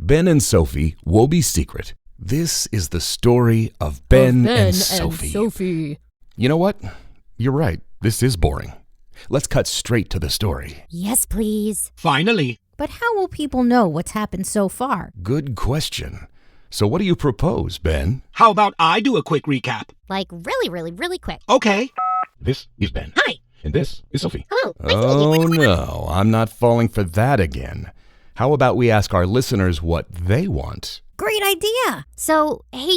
Ben and Sophie, Woby's Secret. This is the story of Ben and Sophie. You know what? You're right. This is boring. Let's cut straight to the story. Yes, please. Finally. But how will people know what's happened so far? Good question. So what do you propose, Ben? How about I do a quick recap? Like really quick. Okay. This is Ben. Hi. And this is Sophie. Hello. Oh, no. I'm not falling for that again. How about we ask our listeners what they want? Great idea. So, hey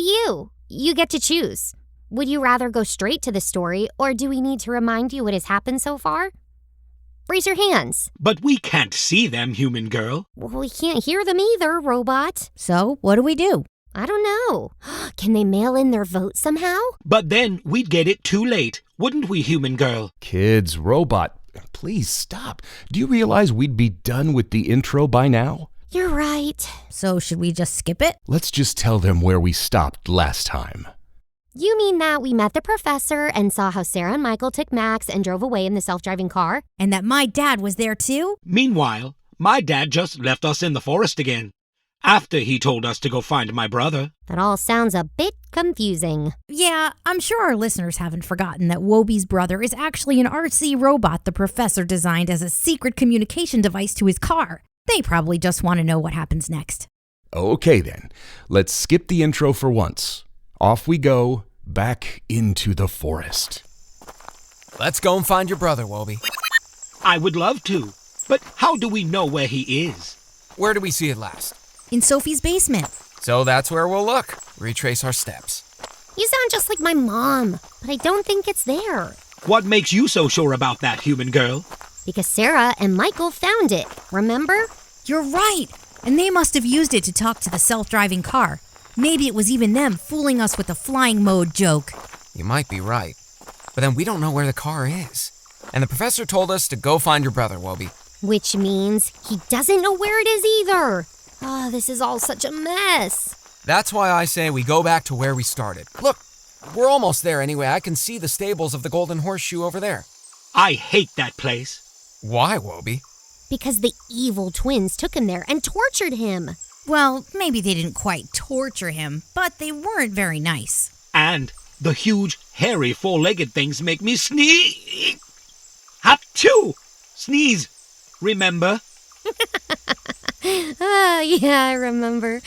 you get to choose. Would you rather go straight to the story, or do we need to remind you what has happened so far? Raise your hands. But we can't see them, human girl. Well, we can't hear them either, robot. So, what do we do? I don't know. Can they mail in their vote somehow? But then we'd get it too late, wouldn't we, human girl? Kids, robot, please stop. Do you realize we'd be done with the intro by now? You're right. So, should we just skip it? Let's just tell them where we stopped last time. You mean that we met the professor and saw how Sarah and Michael took Max and drove away in the self-driving car? And that my dad was there too? Meanwhile, my dad just left us in the forest again, after he told us to go find my brother. That all sounds a bit confusing. Yeah, I'm sure our listeners haven't forgotten that Woby's brother is actually an RC robot the professor designed as a secret communication device to his car. They probably just want to know what happens next. Okay then, let's skip the intro for once. Off we go, back into the forest. Let's go and find your brother, Woby. I would love to, but how do we know where he is? Where did we see it last? In Sophie's basement. So that's where we'll look. Retrace our steps. You sound just like my mom, but I don't think it's there. What makes you so sure about that, human girl? Because Sarah and Michael found it, remember? You're right. And they must have used it to talk to the self-driving car. Maybe it was even them fooling us with the flying mode joke. You might be right. But then we don't know where the car is. And the professor told us to go find your brother, Woby. Which means he doesn't know where it is either. Oh, this is all such a mess. That's why I say we go back to where we started. Look, we're almost there anyway. I can see the stables of the Golden Horseshoe over there. I hate that place. Why, Woby? Because the evil twins took him there and tortured him. Well, maybe they didn't quite torture him, but they weren't very nice. And the huge, hairy, four-legged things make me sneeze. Hap-choo! Sneeze. Remember? Yeah, I remember.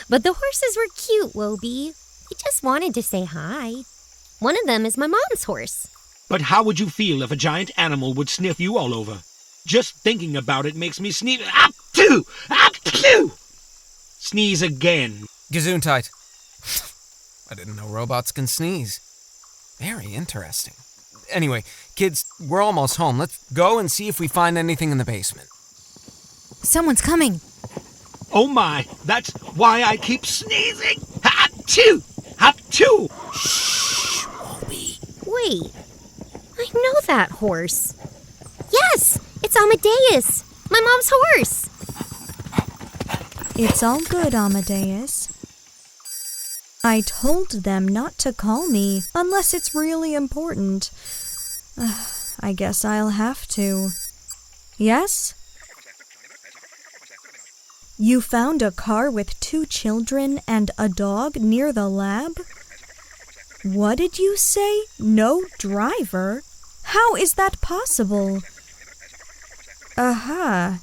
But the horses were cute, Woby. We just wanted to say hi. One of them is my mom's horse. But how would you feel if a giant animal would sniff you all over? Just thinking about it makes me sneeze. Hap-choo! Hap-choo! Sneeze again. Gesundheit. I didn't know robots can sneeze. Very interesting. Anyway, kids, we're almost home. Let's go and see if we find anything in the basement. Someone's coming. Oh my, that's why I keep sneezing. Hap-choo! Hap-choo! Shh, Woby. Wait, I know that horse. Yes, it's Amadeus, my mom's horse. It's all good, Amadeus. I told them not to call me unless it's really important. I guess I'll have to. Yes? You found a car with 2 children and a dog near the lab? What did you say? No driver? How is that possible? Aha.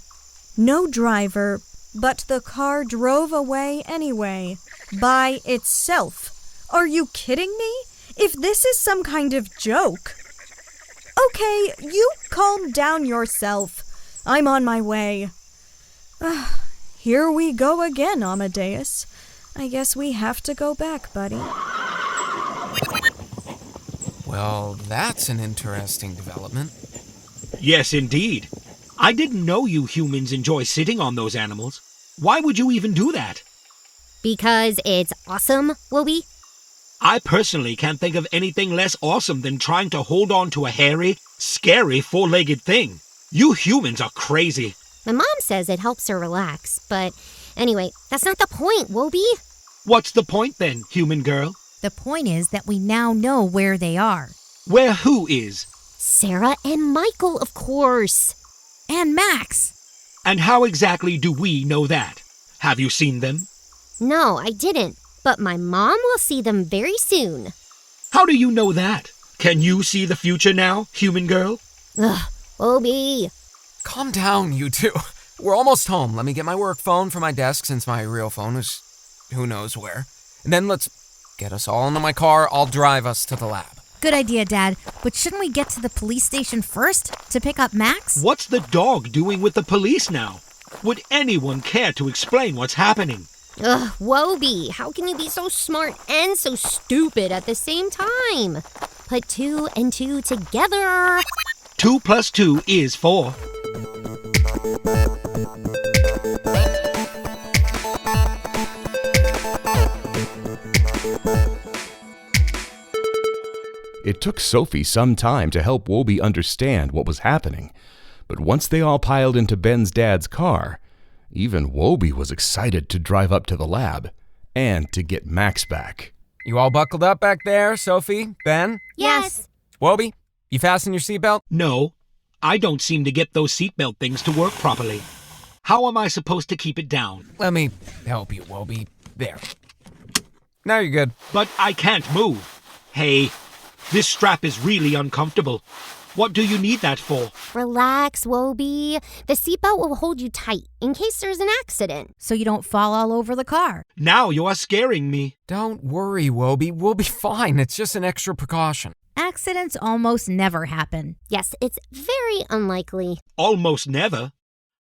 No driver, but the car drove away anyway, by itself. Are you kidding me? If this is some kind of joke. Okay, you calm down yourself. I'm on my way. Here we go again, Amadeus. I guess we have to go back, buddy. Well, that's an interesting development. Yes, indeed. I didn't know you humans enjoy sitting on those animals. Why would you even do that? Because it's awesome, Woby. I personally can't think of anything less awesome than trying to hold on to a hairy, scary, four-legged thing. You humans are crazy. My mom says it helps her relax, but anyway, that's not the point, Woby. What's the point then, human girl? The point is that we now know where they are. Where who is? Sarah and Michael, of course. And Max. And how exactly do we know that? Have you seen them? No, I didn't, but my mom will see them very soon. How do you know that? Can you see the future now, human girl? Ugh, Woby. Calm down, you two. We're almost home. Let me get my work phone from my desk since my real phone is who knows where. And then let's get us all into my car. I'll drive us to the lab. Good idea, Dad. But shouldn't we get to the police station first to pick up Max? What's the dog doing with the police now? Would anyone care to explain what's happening? Ugh, Woby, how can you be so smart and so stupid at the same time? Put 2 and 2 together. 2 plus 2 is 4. It took Sophie some time to help Woby understand what was happening, but once they all piled into Ben's dad's car, even Woby was excited to drive up to the lab and to get Max back. You all buckled up back there, Sophie, Ben? Yes. Woby, you fasten your seatbelt? No, I don't seem to get those seatbelt things to work properly. How am I supposed to keep it down? Let me help you, Woby. There. Now you're good. But I can't move. Hey, this strap is really uncomfortable. What do you need that for? Relax, Woby. The seatbelt will hold you tight in case there's an accident. So you don't fall all over the car. Now you are scaring me. Don't worry, Woby. We'll be fine. It's just an extra precaution. Accidents almost never happen. Yes, it's very unlikely. Almost never.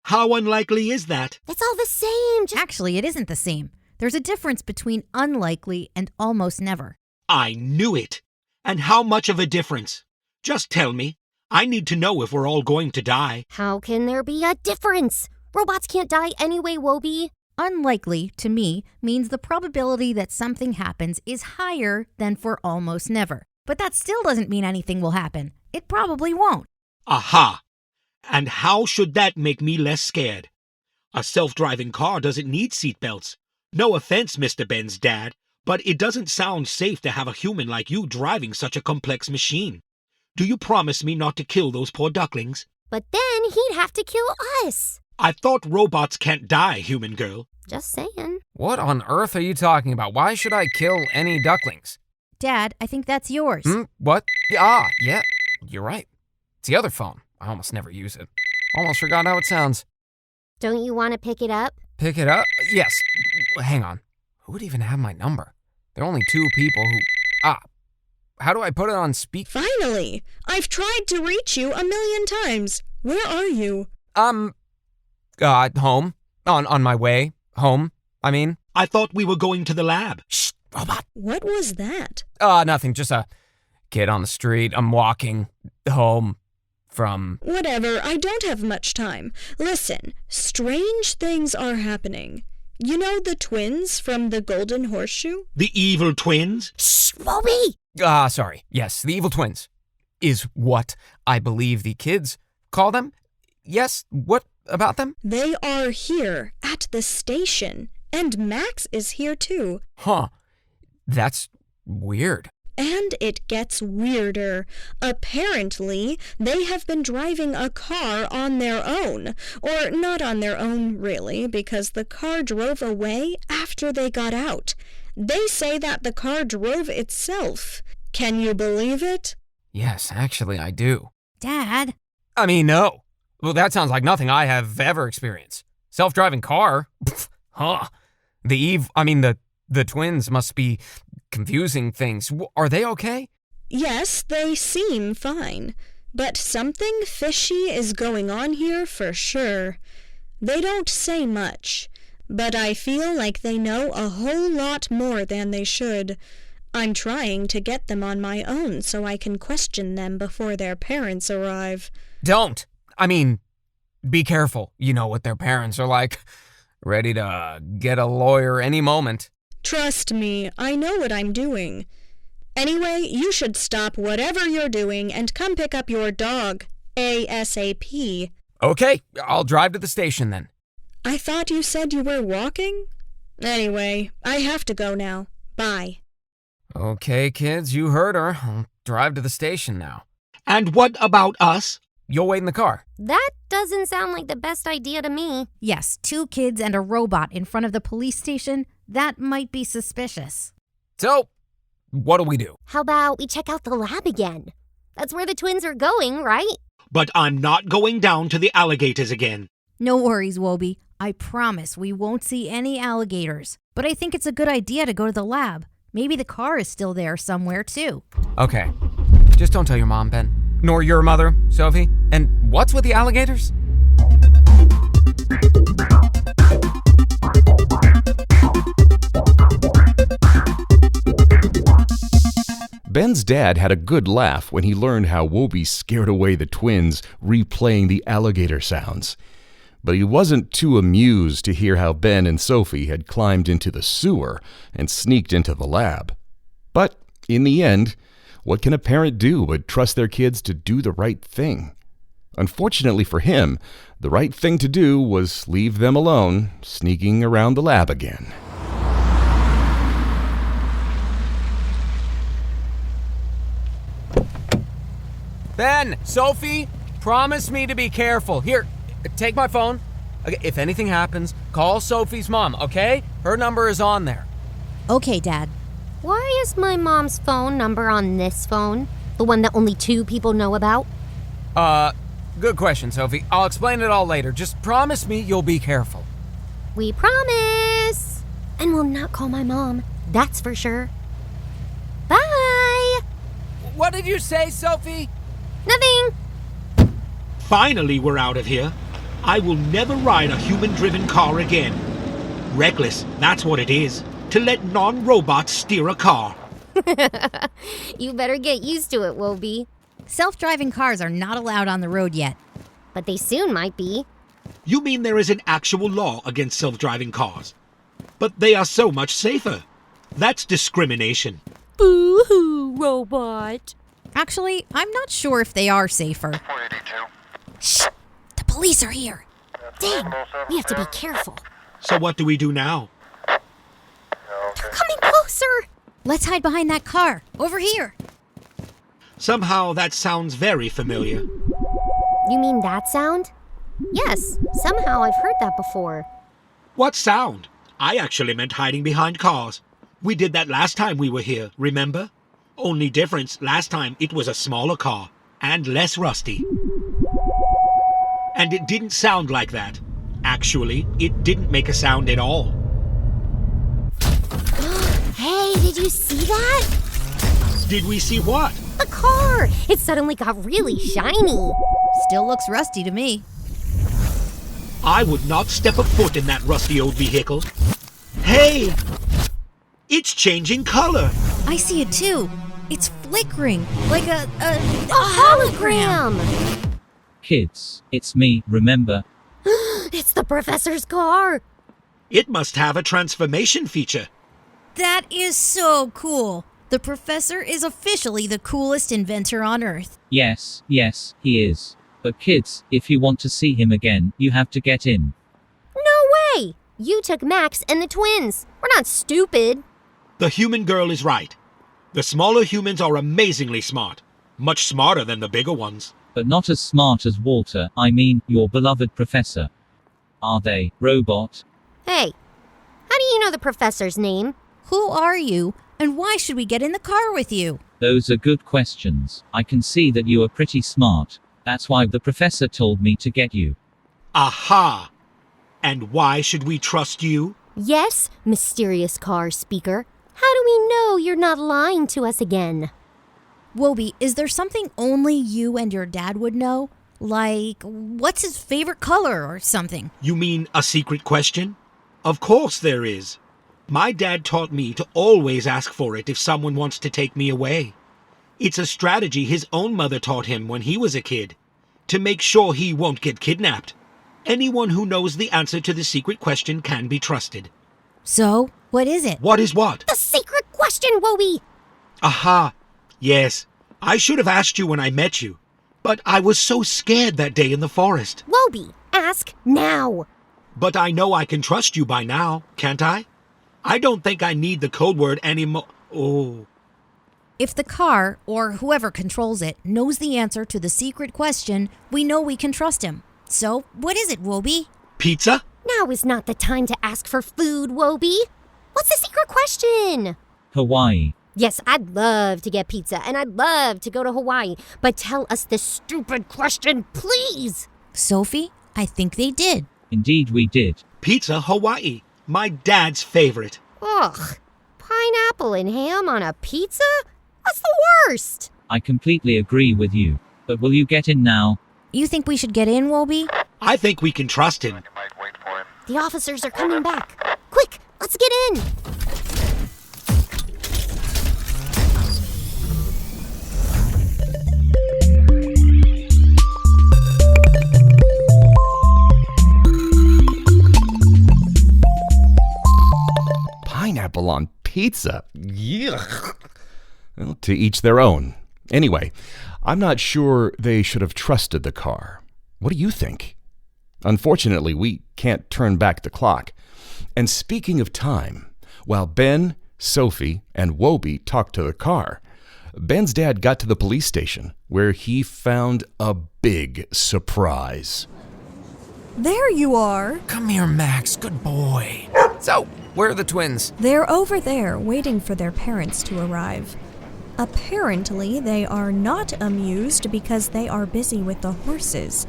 How unlikely is that? It's all the same. Actually, it isn't the same. There's a difference between unlikely and almost never. I knew it. And how much of a difference? Just tell me. I need to know if we're all going to die. How can there be a difference? Robots can't die anyway, Woby. Unlikely, to me, means the probability that something happens is higher than for almost never. But that still doesn't mean anything will happen. It probably won't. Aha! And how should that make me less scared? A self-driving car doesn't need seatbelts. No offense, Mr. Ben's dad, but it doesn't sound safe to have a human like you driving such a complex machine. Do you promise me not to kill those poor ducklings? But then he'd have to kill us. I thought robots can't die, human girl. Just saying. What on earth are you talking about? Why should I kill any ducklings? Dad, I think that's yours. What? Yeah, you're right. It's the other phone. I almost never use it. Almost forgot how it sounds. Don't you want to pick it up? Pick it up? Yes. Hang on. Who would even have my number? There are only 2 people who... How do I put it on speak? Finally! I've tried to reach you 1,000,000 times. Where are you? Home. On my way. Home, I mean. I thought we were going to the lab. Shh, robot. What was that? Nothing. Just a kid on the street. I'm walking home from... Whatever, I don't have much time. Listen, strange things are happening. You know the twins from the Golden Horseshoe? The evil twins? Shh, Woby! Sorry. Yes, the evil twins is what I believe the kids call them. Yes, what about them? They are here at the station, and Max is here too. Huh. That's weird. And it gets weirder. Apparently, they have been driving a car on their own. Or not on their own, really, because the car drove away after they got out. They say that the car drove itself. Can you believe it? Yes, actually, I do. Dad? I mean, no. Well, that sounds like nothing I have ever experienced. Self-driving car? Huh. The twins must be confusing things. Are they okay? Yes, they seem fine. But something fishy is going on here for sure. They don't say much, but I feel like they know a whole lot more than they should. I'm trying to get them on my own so I can question them before their parents arrive. Don't. Be careful. You know what their parents are like. Ready to get a lawyer any moment. Trust me, I know what I'm doing. Anyway, you should stop whatever you're doing and come pick up your dog, ASAP. Okay, I'll drive to the station then. I thought you said you were walking? Anyway, I have to go now. Bye. Okay, kids, you heard her. I'll drive to the station now. And what about us? you'll wait in the car. That doesn't sound like the best idea to me. Yes, 2 kids and a robot in front of the police station, that might be suspicious. So, what do we do? How about we check out the lab again? That's where the twins are going, right? But I'm not going down to the alligators again. No worries, Woby. I promise we won't see any alligators. But I think it's a good idea to go to the lab. Maybe the car is still there somewhere, too. Okay. Just don't tell your mom, Ben. Nor your mother, Sophie. And what's with the alligators? Ben's dad had a good laugh when he learned how Woby scared away the twins, replaying the alligator sounds. But he wasn't too amused to hear how Ben and Sophie had climbed into the sewer and sneaked into the lab. But in the end, what can a parent do but trust their kids to do the right thing? Unfortunately for him, the right thing to do was leave them alone, sneaking around the lab again. Ben, Sophie, promise me to be careful. Here, take my phone. Okay, if anything happens, call Sophie's mom, okay? Her number is on there. Okay, Dad. Why is my mom's phone number on this phone? The one that only 2 people know about? Good question, Sophie. I'll explain it all later. Just promise me you'll be careful. We promise! And we'll not call my mom, that's for sure. Bye! What did you say, Sophie? Nothing! Finally, we're out of here. I will never ride a human-driven car again. Reckless, that's what it is. To let non-robots steer a car. You better get used to it, Woby. Self-driving cars are not allowed on the road yet. But they soon might be. You mean there is an actual law against self-driving cars? But they are so much safer. That's discrimination. Boo-hoo, robot. Actually, I'm not sure if they are safer. Shh! The police are here. Dang, we have to be careful. So what do we do now? They're coming closer. Let's hide behind that car. Over here. Somehow that sounds very familiar. You mean that sound? Yes, somehow I've heard that before. What sound? I actually meant hiding behind cars. We did that last time we were here, remember? Only difference, last time it was a smaller car and less rusty. And it didn't sound like that. Actually, it didn't make a sound at all. Hey, did you see that? Did we see what? The car! It suddenly got really shiny. Still looks rusty to me. I would not step a foot in that rusty old vehicle. Hey! It's changing color. I see it too. It's flickering, like a hologram! Kids, it's me, remember? It's the professor's car! It must have a transformation feature. That is so cool. The professor is officially the coolest inventor on Earth. Yes, he is. But kids, if you want to see him again, you have to get in. No way! You took Max and the twins. We're not stupid. The human girl is right. The smaller humans are amazingly smart. Much smarter than the bigger ones. But not as smart as Walter, I mean, your beloved professor. Are they, robot? Hey, how do you know the professor's name? Who are you, and why should we get in the car with you? Those are good questions. I can see that you are pretty smart. That's why the professor told me to get you. Aha! And why should we trust you? Yes, mysterious car speaker. How do we know you're not lying to us again? Woby, is there something only you and your dad would know? Like, what's his favorite color or something? You mean a secret question? Of course there is. My dad taught me to always ask for it if someone wants to take me away. It's a strategy his own mother taught him when he was a kid, to make sure he won't get kidnapped. Anyone who knows the answer to the secret question can be trusted. So, what is it? What is what? The secret question, Woby! Aha! Yes, I should have asked you when I met you, but I was so scared that day in the forest. Woby, ask now! But I know I can trust you by now, can't I? I don't think I need the code word anymore. Oh. If the car, or whoever controls it, knows the answer to the secret question, we know we can trust him. So, what is it, Woby? Pizza? Now is not the time to ask for food, Woby. What's the secret question? Hawaii. Yes, I'd love to get pizza, and I'd love to go to Hawaii, but tell us the stupid question, please. Sophie, I think they did. Indeed we did. Pizza Hawaii. My dad's favorite. Ugh, pineapple and ham on a pizza? That's the worst. I completely agree with you. But will you get in now? You think we should get in, Woby? I think we can trust him. The officers are coming back. Quick, let's get in. Pineapple on pizza? Yuck. Well, to each their own. Anyway, I'm not sure they should have trusted the car. What do you think? Unfortunately, we can't turn back the clock. And speaking of time, while Ben, Sophie, and Woby talked to the car, Ben's dad got to the police station, where he found a big surprise. There you are. Come here, Max. Good boy. So, where are the twins? They're over there waiting for their parents to arrive. Apparently, they are not amused because they are busy with the horses.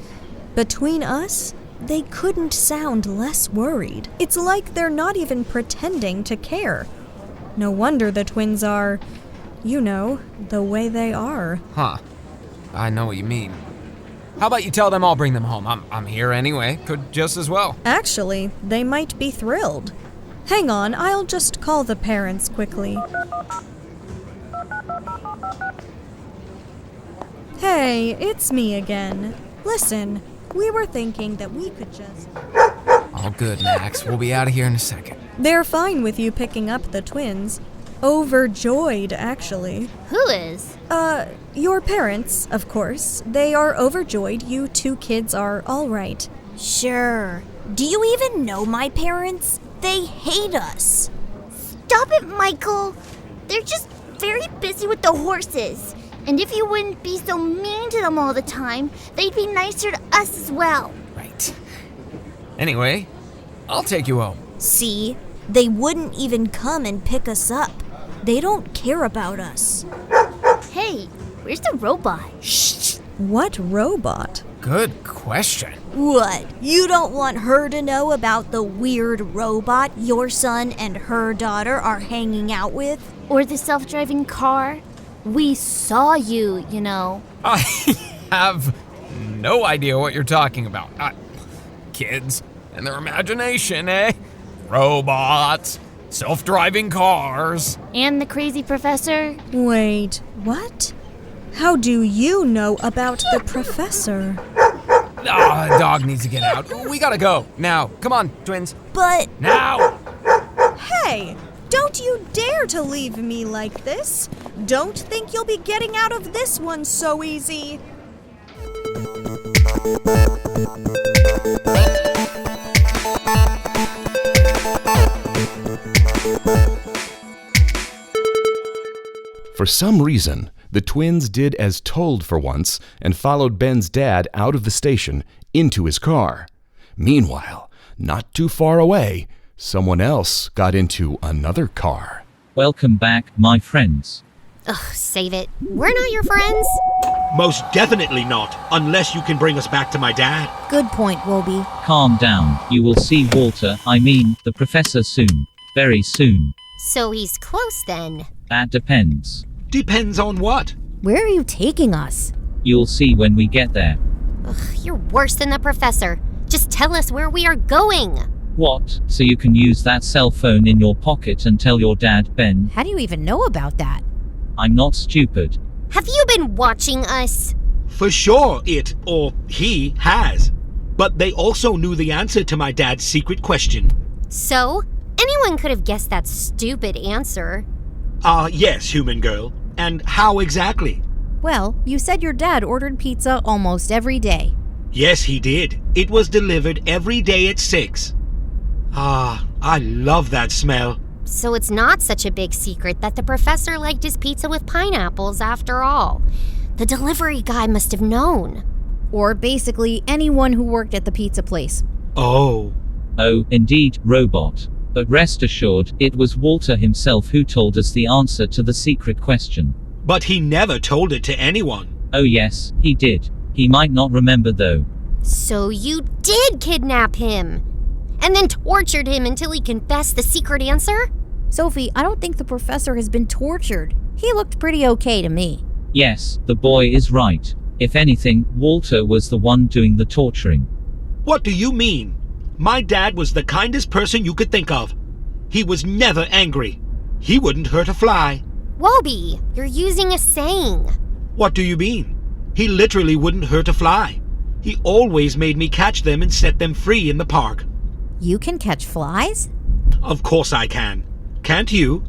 Between us, they couldn't sound less worried. It's like they're not even pretending to care. No wonder the twins are, the way they are. Huh. I know what you mean. How about you tell them I'll bring them home? I'm here anyway. Could just as well. Actually, they might be thrilled. Hang on, I'll just call the parents quickly. Hey, it's me again. Listen, we were thinking that we could just... All good, Max. We'll be out of here in a second. They're fine with you picking up the twins. Overjoyed, actually. Who is? Your parents, of course. They are overjoyed you two kids are all right. Sure. Do you even know my parents? They hate us. Stop it, Michael. They're just very busy with the horses. And if you wouldn't be so mean to them all the time, they'd be nicer to us as well. Right. Anyway, I'll take you home. See? They wouldn't even come and pick us up. They don't care about us. Hey, where's the robot? Shh! What robot? Good question. What? You don't want her to know about the weird robot your son and her daughter are hanging out with? Or the self-driving car? We saw you, you know. I have no idea what you're talking about. Kids and their imagination, eh? Robots, self-driving cars. And the crazy professor? Wait, what? How do you know about the professor? The dog needs to get out. We gotta go. Now, come on, twins. But... Now! Hey! Don't you dare to leave me like this! Don't think you'll be getting out of this one so easy! For some reason, the twins did as told for once and followed Ben's dad out of the station into his car. Meanwhile, not too far away, someone else got into another car. Welcome back, my friends. Ugh, save it. We're not your friends. Most definitely not, unless you can bring us back to my dad. Good point, Woby. Calm down. You will see the professor soon. Very soon. So he's close then. That depends. Depends on what? Where are you taking us? You'll see when we get there. Ugh, you're worse than the professor. Just tell us where we are going. What? So you can use that cell phone in your pocket and tell your dad, Ben? How do you even know about that? I'm not stupid. Have you been watching us? For sure it, or he, has. But they also knew the answer to my dad's secret question. So? Anyone could have guessed that stupid answer. Yes, human girl. And how exactly? Well, you said your dad ordered pizza almost every day. Yes, he did. It was delivered every day at 6. I love that smell. So it's not such a big secret that the professor liked his pizza with pineapples after all. The delivery guy must have known. Or basically anyone who worked at the pizza place. Oh. Oh, indeed, robot. But rest assured, it was Walter himself who told us the answer to the secret question. But he never told it to anyone. Oh yes, he did. He might not remember though. So you did kidnap him! And then tortured him until he confessed the secret answer? Sophie, I don't think the professor has been tortured. He looked pretty okay to me. Yes, the boy is right. If anything, Walter was the one doing the torturing. What do you mean? My dad was the kindest person you could think of. He was never angry. He wouldn't hurt a fly. Woby, you're using a saying. What do you mean? He literally wouldn't hurt a fly. He always made me catch them and set them free in the park. You can catch flies? Of course I can. Can't you?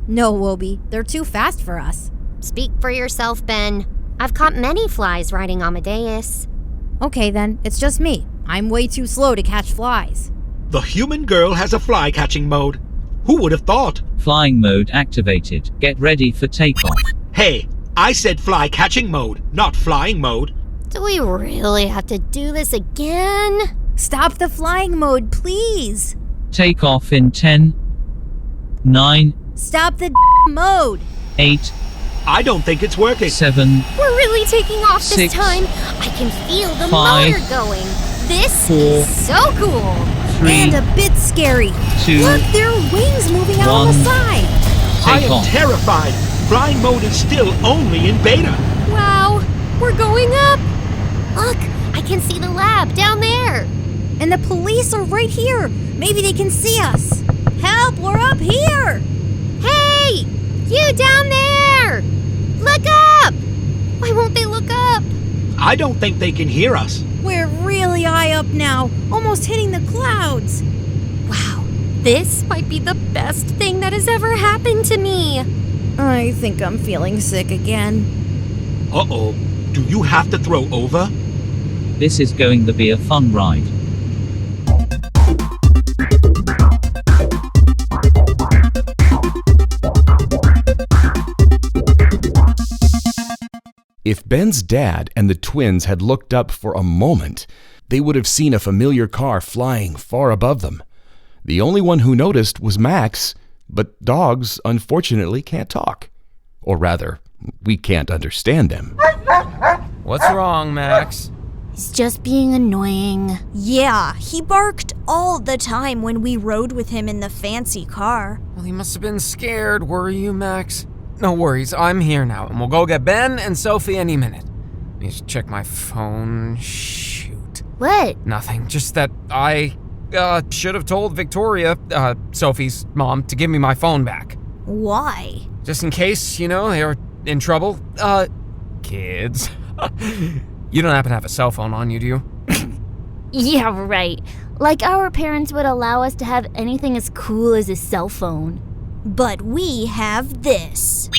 No, Woby. They're too fast for us. Speak for yourself, Ben. I've caught many flies riding Amadeus. Okay then, it's just me. I'm way too slow to catch flies. The human girl has a fly catching mode. Who would have thought? Flying mode activated. Get ready for takeoff. Hey, I said fly catching mode, not flying mode. Do we really have to do this again? Stop the flying mode, please. Take off in 10, 9, Stop the mode. 8, I don't think it's working. 7, We're really taking off this 6, time. I can feel the 5, motor going. This 4, is so cool. 3, And a bit scary. 2, Look, there are wings moving out on the 1. side. I Take am off. terrified. Flying mode is still only in beta. Wow, we're going up. Look, I can see the lab down there. And the police are right here. Maybe they can see us. Help, we're up here. Hey, you down there. Look up. Why won't they look up? I don't think they can hear us. We're really high up now, almost hitting the clouds. Wow, this might be the best thing that has ever happened to me. I think I'm feeling sick again. Uh-oh. Do you have to throw over? This is going to be a fun ride. If Ben's dad and the twins had looked up for a moment, they would have seen a familiar car flying far above them. The only one who noticed was Max, but dogs, unfortunately, can't talk. Or rather, we can't understand them. What's wrong, Max? He's just being annoying. Yeah, he barked all the time when we rode with him in the fancy car. Well, he must have been scared, were you, Max? No worries, I'm here now, and we'll go get Ben and Sophie any minute. Let me just check my phone. Shoot. What? Nothing, just that I should have told Victoria, Sophie's mom, to give me my phone back. Why? Just in case, they are in trouble. Kids. You don't happen to have a cell phone on you, do you? Yeah, right. Like our parents would allow us to have anything as cool as a cell phone. But we have this.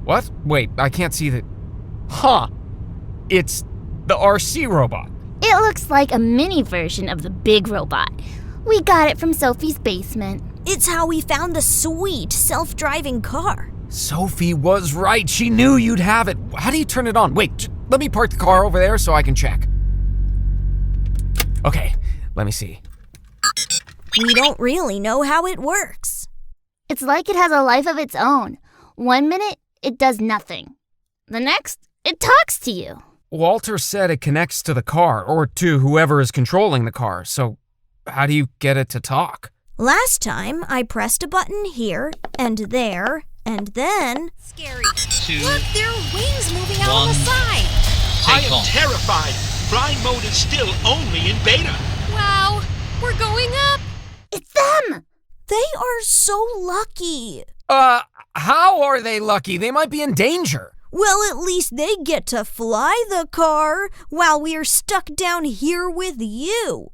What? Wait, I can't see the... Huh. It's the RC robot. It looks like a mini version of the big robot. We got it from Sophie's basement. It's how we found the sweet self-driving car. Sophie was right. She knew you'd have it. How do you turn it on? Wait, let me park the car over there so I can check. Okay, let me see. We don't really know how it works. It's like it has a life of its own. 1 minute, it does nothing. The next, it talks to you. Walter said it connects to the car, or to whoever is controlling the car, so how do you get it to talk? Last time, I pressed a button here, and there, and then... Scary. 2, Look, there are wings moving out on the 1. side. I Take am off. terrified. Flying mode is still only in beta. Wow, we're going up. It's them! They are so lucky. How are they lucky? They might be in danger. Well, at least they get to fly the car while we're stuck down here with you.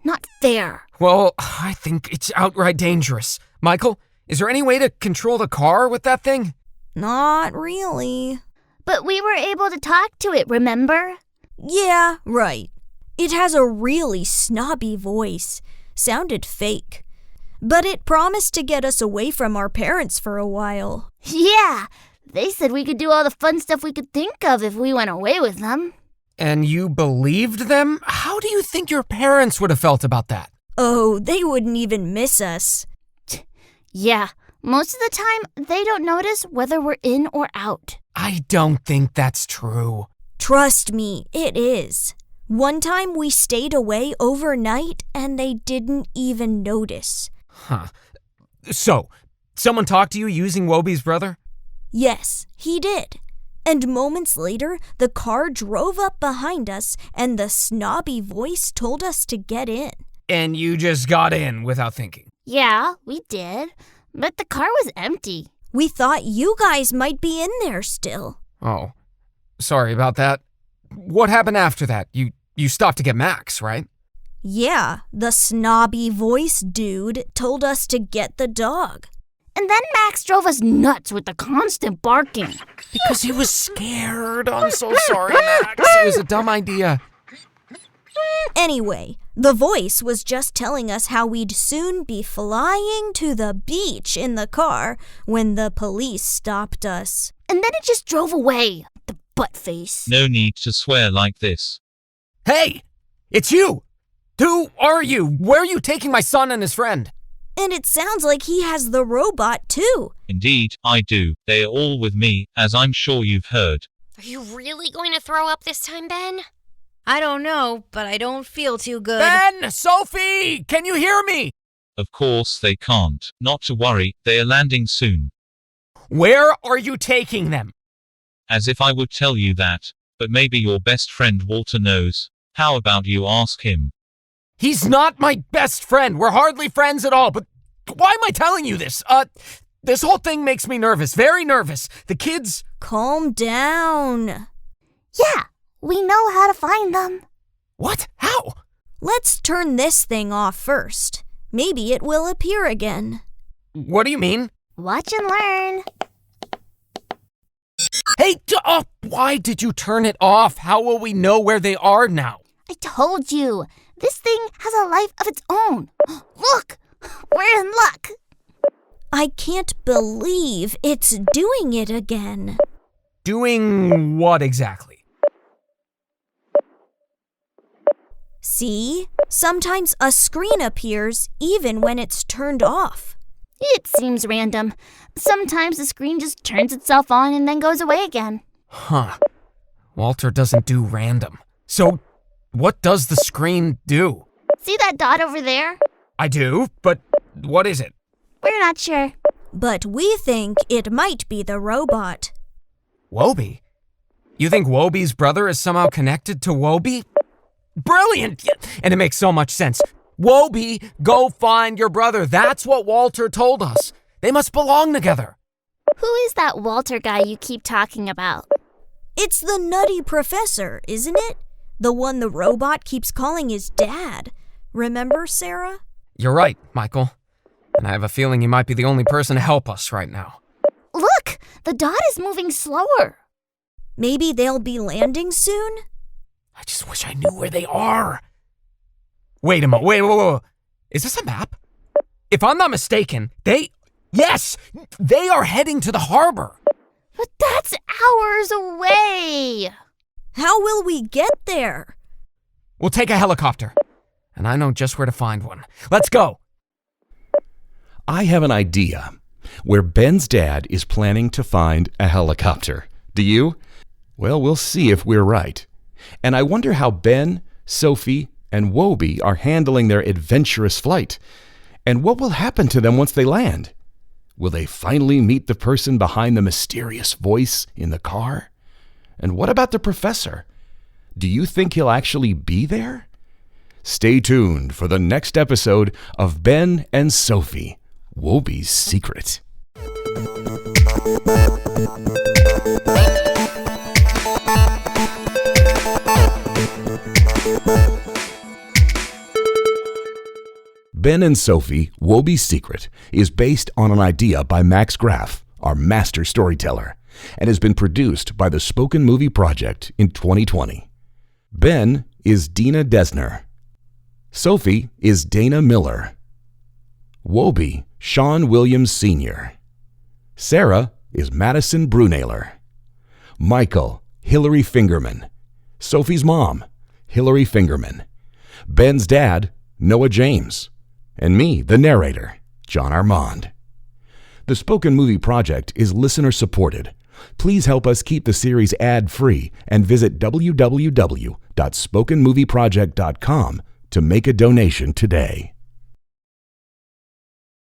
Not fair. Well, I think it's outright dangerous. Michael, is there any way to control the car with that thing? Not really. But we were able to talk to it, remember? Yeah, right. It has a really snobby voice. Sounded fake. but it promised to get us away from our parents for a while. Yeah, they said we could do all the fun stuff we could think of if we went away with them. And you believed them? How do you think your parents would have felt about that? Oh, they wouldn't even miss us. Yeah, most of the time, they don't notice whether we're in or out. I don't think that's true. Trust me, it is. One time we stayed away overnight and they didn't even notice. Huh. So, someone talked to you using Woby's brother? Yes, he did. And moments later, the car drove up behind us and the snobby voice told us to get in. And you just got in without thinking? Yeah, we did. But the car was empty. We thought you guys might be in there still. Oh, sorry about that. What happened after that? You stopped to get Max, right? Yeah, the snobby voice dude told us to get the dog. And then Max drove us nuts with the constant barking. Because he was scared. I'm so sorry, Max. It was a dumb idea. Anyway, the voice was just telling us how we'd soon be flying to the beach in the car when the police stopped us. And then it just drove away, the butt face. No need to swear like this. Hey! It's you! Who are you? Where are you taking my son and his friend? And it sounds like he has the robot too. Indeed, I do. They are all with me, as I'm sure you've heard. Are you really going to throw up this time, Ben? I don't know, but I don't feel too good. Ben! Sophie! Can you hear me? Of course they can't. Not to worry, they are landing soon. Where are you taking them? As if I would tell you that. But maybe your best friend Walter knows. How about you ask him? He's not my best friend. We're hardly friends at all, but why am I telling you this? This whole thing makes me nervous, very nervous. The kids... Calm down. Yeah, we know how to find them. What? How? Let's turn this thing off first. Maybe it will appear again. What do you mean? Watch and learn. Hey, why did you turn it off? How will we know where they are now? I told you, this thing has a life of its own. Look, we're in luck. I can't believe it's doing it again. Doing what exactly? See? Sometimes a screen appears even when it's turned off. It seems random. Sometimes the screen just turns itself on and then goes away again. Huh. Walter doesn't do random. So, what does the screen do? See that dot over there? I do, but what is it? We're not sure. But we think it might be the robot. Woby? You think Woby's brother is somehow connected to Woby? Brilliant! And it makes so much sense. Woby, go find your brother. That's what Walter told us. They must belong together. Who is that Walter guy you keep talking about? It's the nutty professor, isn't it? The one the robot keeps calling his dad. Remember, Sarah? You're right, Michael. And I have a feeling he might be the only person to help us right now. Look, the dot is moving slower. Maybe they'll be landing soon? I just wish I knew where they are. Wait a minute, wait. Is this a map? If I'm not mistaken, yes, they are heading to the harbor. But that's hours away. How will we get there? We'll take a helicopter. And I know just where to find one. Let's go. I have an idea where Ben's dad is planning to find a helicopter. Do you? Well, we'll see if we're right. And I wonder how Ben, Sophie, and Woby are handling their adventurous flight. And what will happen to them once they land? Will they finally meet the person behind the mysterious voice in the car? And what about the professor? Do you think he'll actually be there? Stay tuned for the next episode of Ben and Sophie, Woby's Secret. Ben and Sophie, Woby's Secret is based on an idea by Max Graff, our master storyteller, and has been produced by the Spoken Movie Project in 2020. Ben is Dina Desner. Sophie is Dana Miller. Woby, Sean Williams Sr. Sarah is Madison Brunailer. Michael, Hillary Fingerman. Sophie's mom, Hillary Fingerman. Ben's dad, Noah James. And me, the narrator, John Armand. The Spoken Movie Project is listener-supported. Please help us keep the series ad-free and visit www.spokenmovieproject.com to make a donation today.